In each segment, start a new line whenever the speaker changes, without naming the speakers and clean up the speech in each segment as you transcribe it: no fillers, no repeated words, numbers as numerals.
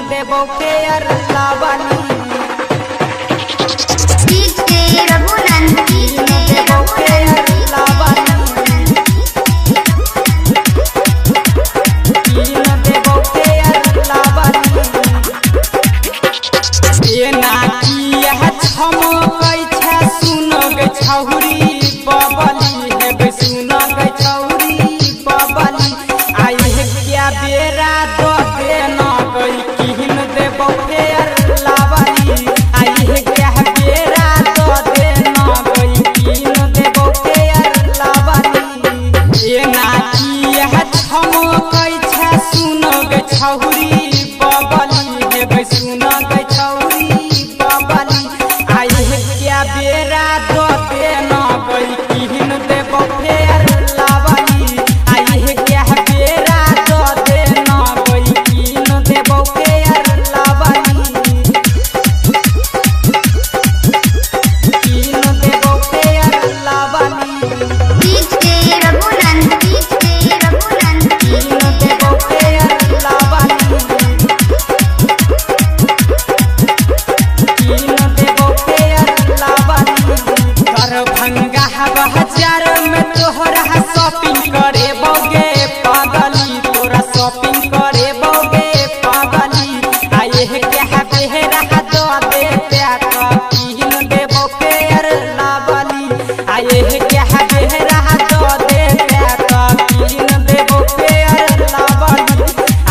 देबो फेयर लावनी देबो फेयर लावनी देबो फेयर लावनी ये नाकिया छमकै छै सुनग छौरी बबली हेबे सुनग छौरी बबली आई है क्या बेरा दो देना गई किन देबो फेयर लावनी आई है क्या बेरा दो देना गई किन देबो फेयर लावनी ये नाकिया छमकै छै सुनग छौरी बबली हेबे सुनग छौरी बबली आई है क्या बेरा दो देना गई किन देबो फेयर लावनी आई है क्या बेरा दो देना गई किन देबो फेयर लावनी किन देबो फेयर लावनी किन देबो फेयर लावनी किन देबो फेयर लावनी दरभंगा बाजार में तोहरा शॉपिंग करे बोगे पागली तोरा शॉपिंग करे बोगे पागली आए है क्या बेरा दो देते तो किन देबो फेयर लावनी आए है क्या बेरा दो देते तो किन देबो फेयर लावनी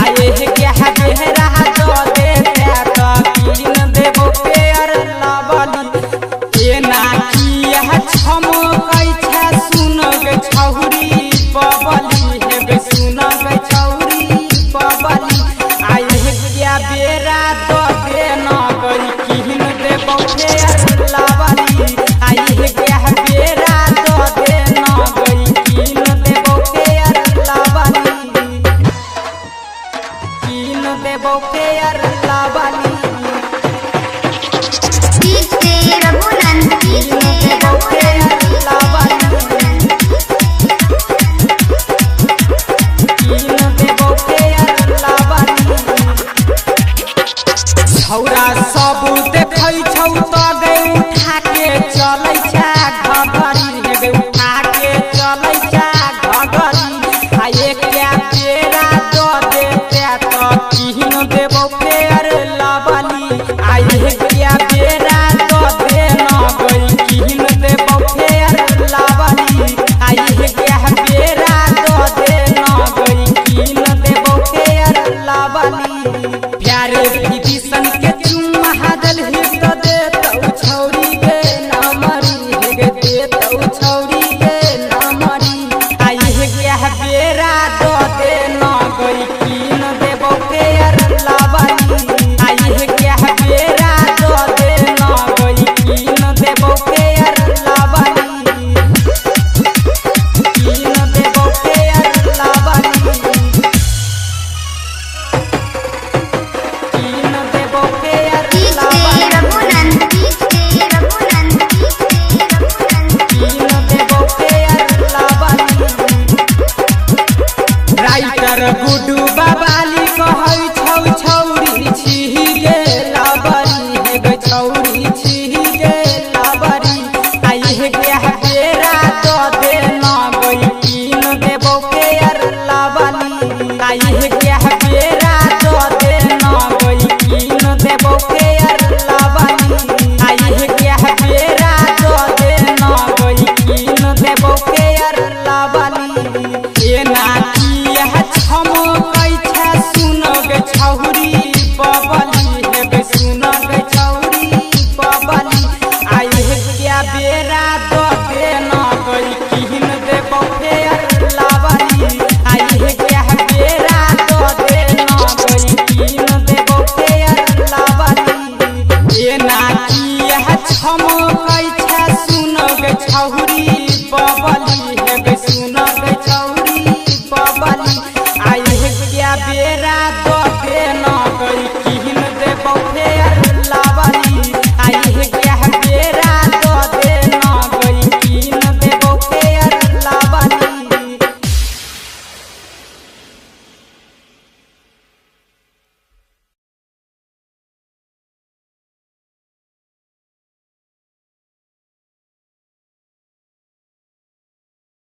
आए है क्या बेरा दो देते तो किन देबो फेयर लावनी ये नाकिया छमकै छै सुनग छौरी बबली हेबे सुनग छौरी बबली आई है क्या बेरा दो देना गई किन देबो फेयर लावनी आई है क्या बेरा दो देना गई किन देबो फेयर लावनी किन देबो फेयर लावनी किन देबो फेयर लावनी किन देबो फेयर लावनी छौरा सब देखै छौ त गे उठा के चलै छै घघरी हेबे उठा के चलै छै घघरी आ एक क्या बेरा दो देते तो किन देबो फेयर लावनी आई है क्या बेरा दो देना गई किन देबो फेयर लावनी आई है क्या बेरा दो देना गई किन देबो फेयर लावनी प्यारे विभीषण के चुम्मा दल हित देतौ छौरी के नामरी हेगे देतौ छौरी के नामरी आई है क्या बेरा दो देना गई किन देबो फेयर लावनी आई है क्या बेरा दो देना गई किन देबो फेयर लावनी किन देबो फेयर लावनी किन देबो फेयर लावनी किन देबो फेयर लावनी राइटर गुड्डू बाबाली कहै छौ छौरी छिहि गे लावरी हेगे छौरी छिहि गे लावरी आई है क्या बेरा दो देना गई किन देबो फेयर लावनी आई है क्या बेरा दो देना गई किन देबो फेयर लावनी आई है क्या बेरा दो देना गई किन देबो फेयर लावनी ये नाकिया छमकै छै सुनग छौरी बबली हेबे सुनग छौरी बबली आई है क्या बेरा दो देना गई किन देबो फेयर लावनी आई है क्या बेरा दो देना गई किन देबो फेयर लावनी ये नाकिया छमकै छै सुनग छौरी बबली हेबे सुनग छौरी बबली आई है क्या बेरा दो देना गई किन देबो फेयर